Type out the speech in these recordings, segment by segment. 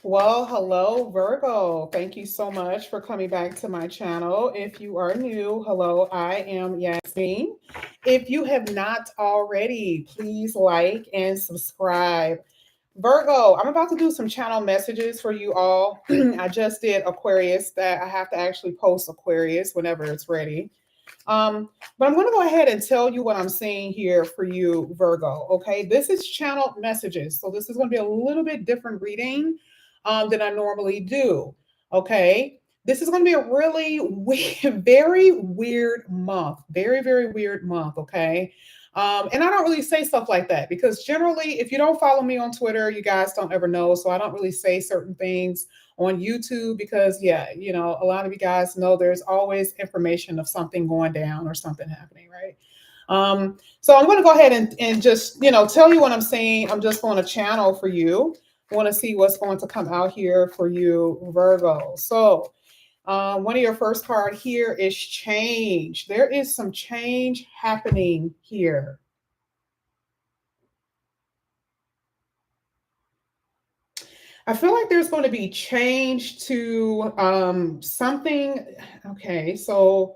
Well, hello, Virgo. Thank you so much for coming back to my channel. If you are new, hello, I am Yasmin. If you have not already, please like and subscribe. Virgo, I'm about to do some channel messages for you all. I just did Aquarius, that I have to actually post Aquarius whenever it's ready. But I'm going to go ahead and tell you what I'm seeing here for you, Virgo. Okay, this is channel messages. So this is going to be a little bit different reading than I normally do. Okay, this is going to be a really very weird month. Very, very weird month. Okay. And I don't really say stuff like that because generally, if you don't follow me on Twitter, you guys don't ever know. So I don't really say certain things on YouTube because, yeah, a lot of you guys know there's always information of something going down or something happening, right? So I'm going to go ahead and just, tell you what I'm saying. I'm just going to channel for you. I want to see what's going to come out here for you, Virgo. So one of your first card here is change. There is some change happening here. I feel like there's going to be change to something. Okay, so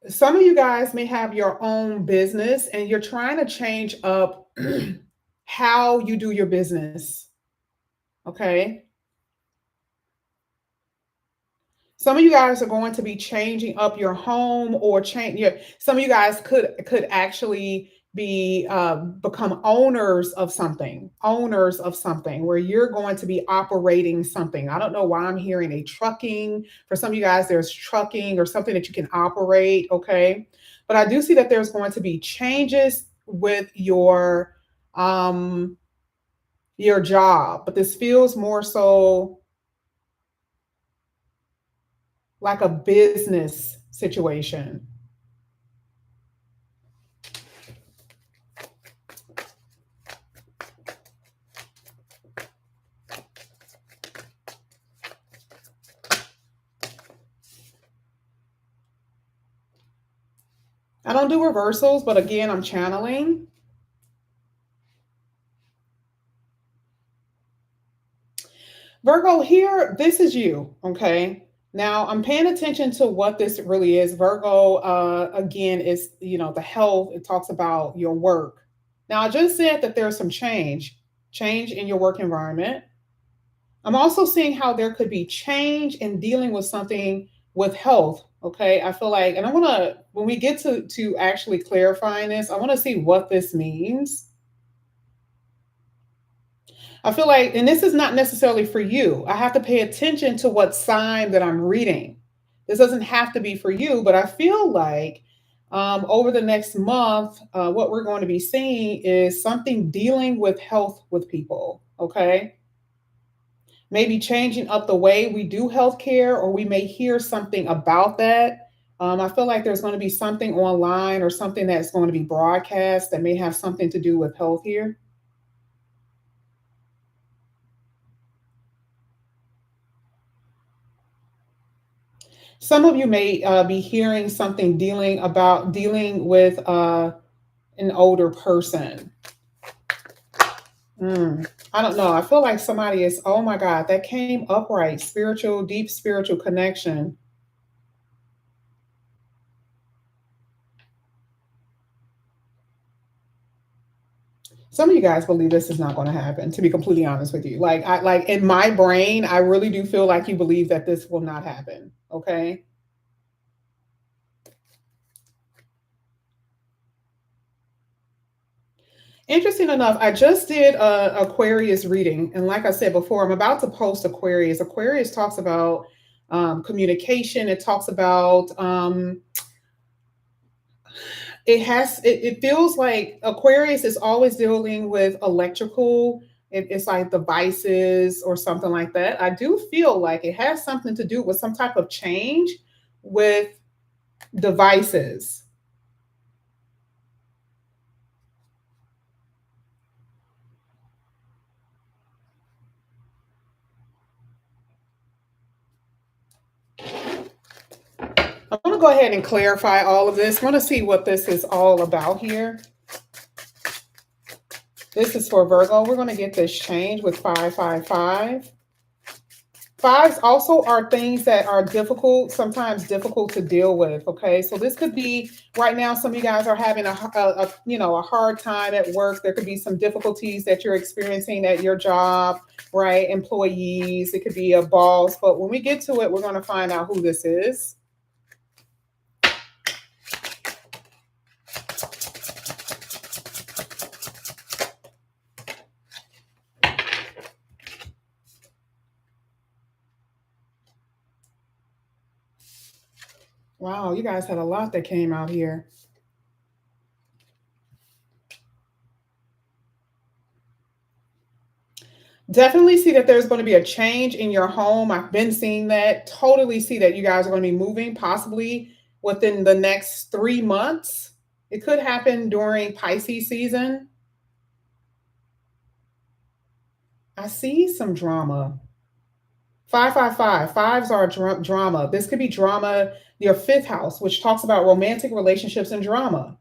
some of you guys may have your own business and you're trying to change up how you do your business. Okay. Some of you guys are going to be changing up your home or change. Some of you guys could actually be become owners of something where you're going to be operating something. I don't know why I'm hearing a trucking. For some of you guys, there's trucking or something that you can operate. Okay, but I do see that there's going to be changes with your job, but this feels more so like a business situation. I don't do reversals, but again, I'm channeling. Virgo, here, this is you, okay? Now, I'm paying attention to what this really is. Virgo, again, is, the health. It talks about your work. Now, I just said that there's some change in your work environment. I'm also seeing how there could be change in dealing with something with health. Okay, I feel like, and I want to, when we get to actually clarifying this, I want to see what this means. I feel like, and this is not necessarily for you. I have to pay attention to what sign that I'm reading. This doesn't have to be for you, but I feel like over the next month, what we're going to be seeing is something dealing with health with people. Okay, maybe changing up the way we do healthcare, or we may hear something about that. I feel like there's going to be something online or something that's going to be broadcast that may have something to do with health here. Some of you may be hearing something dealing with an older person. I don't know. I feel like somebody is, oh my God, that came upright, spiritual, deep spiritual connection. Some of you guys believe this is not going to happen, to be completely honest with you. Like in my brain, I really do feel like you believe that this will not happen. Okay. Interesting enough, I just did a Aquarius reading, and like I said before, I'm about to post Aquarius. Aquarius talks about communication. It talks about it feels like Aquarius is always dealing with electrical. It's like devices or something like that. I do feel like it has something to do with some type of change with devices. I'm going to go ahead and clarify all of this. I want to see what this is all about here. This is for Virgo. We're going to get this change with 555. Fives also are things that are difficult, sometimes difficult to deal with. Okay, so this could be right now. Some of you guys are having a hard time at work. There could be some difficulties that you're experiencing at your job, right? Employees. It could be a boss. But when we get to it, we're going to find out who this is. Wow, you guys had a lot that came out here. Definitely see that there's going to be a change in your home. I've been seeing that. Totally see that you guys are going to be moving possibly within the next 3 months. It could happen during Pisces season. I see some drama. 555. Fives are drama. This could be drama, your fifth house, which talks about romantic relationships and drama.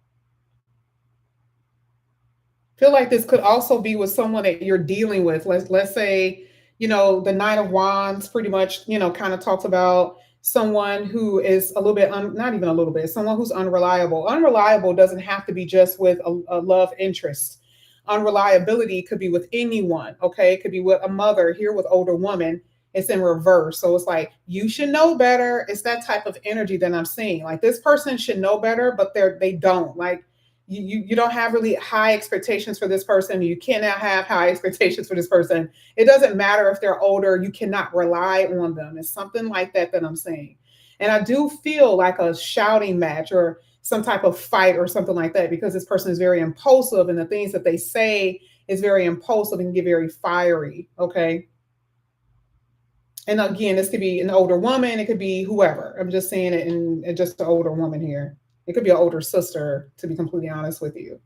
Feel like this could also be with someone that you're dealing with. Let's say, the Nine of Wands pretty much, kind of talks about someone who is a little bit, not even a little bit, someone who's unreliable. Unreliable doesn't have to be just with a love interest. Unreliability could be with anyone. Okay, it could be with a mother here with older woman. It's in reverse, so it's like you should know better. It's that type of energy that I'm seeing. Like this person should know better, but they don't. Like you don't have really high expectations for this person. You cannot have high expectations for this person. It doesn't matter if they're older. You cannot rely on them. It's something like that I'm saying. And I do feel like a shouting match or some type of fight or something like that because this person is very impulsive and the things that they say is very impulsive and get very fiery. Okay. And again, this could be an older woman. It could be whoever. I'm just saying it in just an older woman here. It could be an older sister, to be completely honest with you.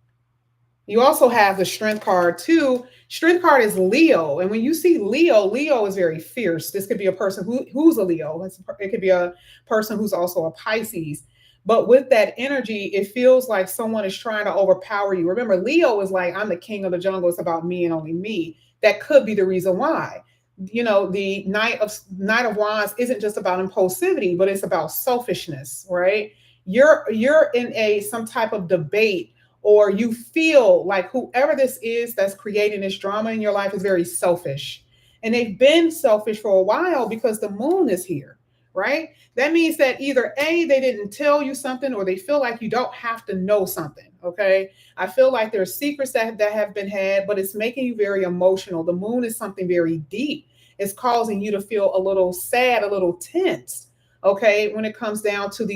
You also have the strength card too. Strength card is Leo. And when you see Leo, Leo is very fierce. This could be a person who's a Leo. It could be a person who's also a Pisces. But with that energy, it feels like someone is trying to overpower you. Remember, Leo is like, I'm the king of the jungle. It's about me and only me. That could be the reason why. The Knight of Wands isn't just about impulsivity, but it's about selfishness, right? You're in some type of debate, or you feel like whoever this is that's creating this drama in your life is very selfish. And they've been selfish for a while because the moon is here, right? That means that either A, they didn't tell you something, or they feel like you don't have to know something. Okay. I feel like there's secrets that have been had, but it's making you very emotional. The moon is something very deep. It's causing you to feel a little sad, a little tense. Okay. When it comes down to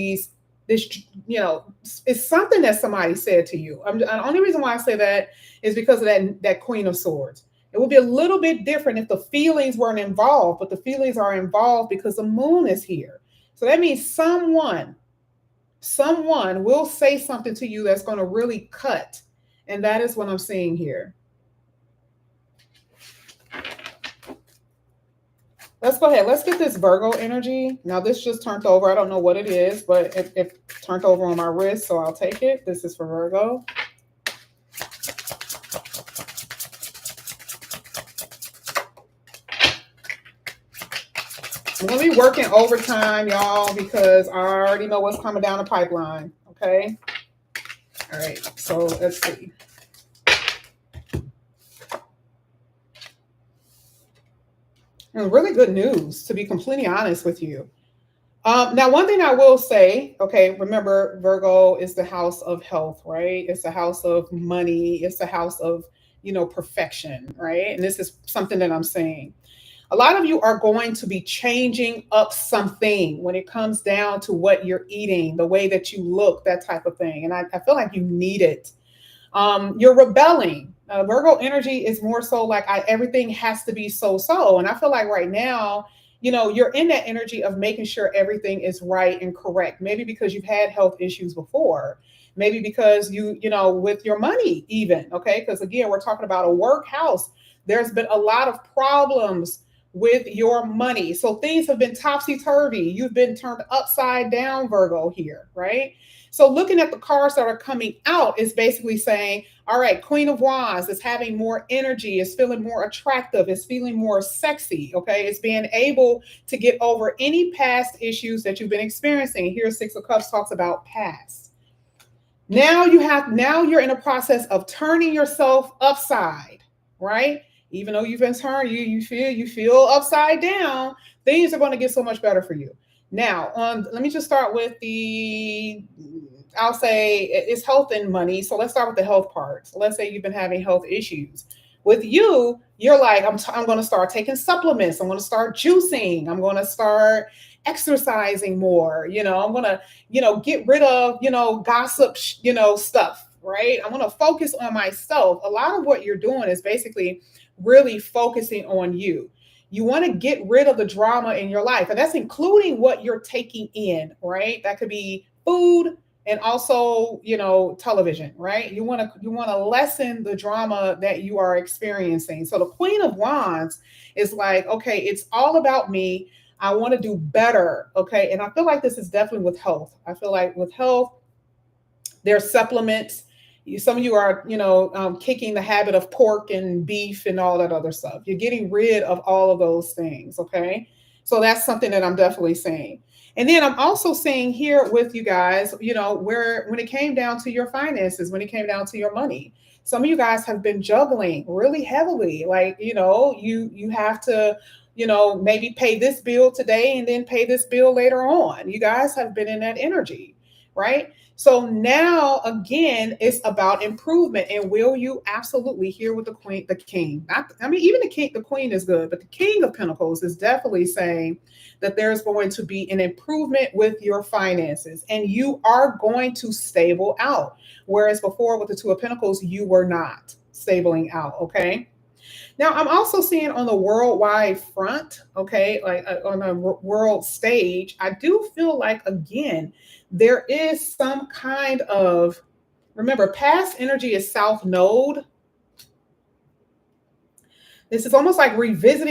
it's something that somebody said to you. The only reason why I say that is because of that Queen of Swords. It would be a little bit different if the feelings weren't involved, but the feelings are involved because the moon is here. So that means someone will say something to you that's going to really cut. And that is what I'm seeing here. Let's go ahead. Let's get this Virgo energy. Now, this just turned over. I don't know what it is, but it turned over on my wrist, so I'll take it. This is for Virgo. I'm going to be working overtime, y'all, because I already know what's coming down the pipeline. Okay. All right. So let's see. And really good news, to be completely honest with you. Now, one thing I will say, okay, remember, Virgo is the house of health, right? It's the house of money. It's the house of, perfection, right? And this is something that I'm saying. A lot of you are going to be changing up something when it comes down to what you're eating, the way that you look, that type of thing. And I feel like you need it. You're rebelling. Virgo energy is more so like everything has to be so. And I feel like right now, you're in that energy of making sure everything is right and correct. Maybe because you've had health issues before. Maybe because with your money even, okay? Because again, we're talking about a work house. There's been a lot of problems with your money. So things have been topsy-turvy. You've been turned upside down, Virgo, here, right? So looking at the cards that are coming out is basically saying, all right, Queen of Wands is having more energy, is feeling more attractive, is feeling more sexy. Okay. It's being able to get over any past issues that you've been experiencing. Here, Six of Cups talks about past. Now you're in a process of turning yourself upside, right? Even though you've been turned, you feel upside down, things are going to get so much better for you. Now, let me just start with the, I'll say it's health and money. So let's start with the health part. So let's say you've been having health issues. With you, you're like, I'm going to start taking supplements. I'm going to start juicing. I'm going to start exercising more. I'm going to, get rid of, gossip, stuff, right? I'm going to focus on myself. A lot of what you're doing is basically really focusing on you. You want to get rid of the drama in your life, and that's including what you're taking in, right? That could be food and also, television, right? You want to lessen the drama that you are experiencing. So the Queen of Wands is like, okay, it's all about me. I want to do better, okay? And I feel like this is definitely with health. I feel like with health, there's supplements. Some of you are, kicking the habit of pork and beef and all that other stuff. You're getting rid of all of those things, okay? So that's something that I'm definitely saying. And then I'm also saying here with you guys, where when it came down to your finances, when it came down to your money, some of you guys have been juggling really heavily. Like, you have to, maybe pay this bill today and then pay this bill later on. You guys have been in that energy, right? So now again, it's about improvement. And will you absolutely hear with the king? Not, I mean, even the queen is good, but the King of Pentacles is definitely saying that there's going to be an improvement with your finances and you are going to stable out. Whereas before with the Two of Pentacles, you were not stabling out. Okay. Now, I'm also seeing on the worldwide front, okay, like on a world stage, I do feel like, again, there is some kind of, remember, past energy is South Node. This is almost like revisiting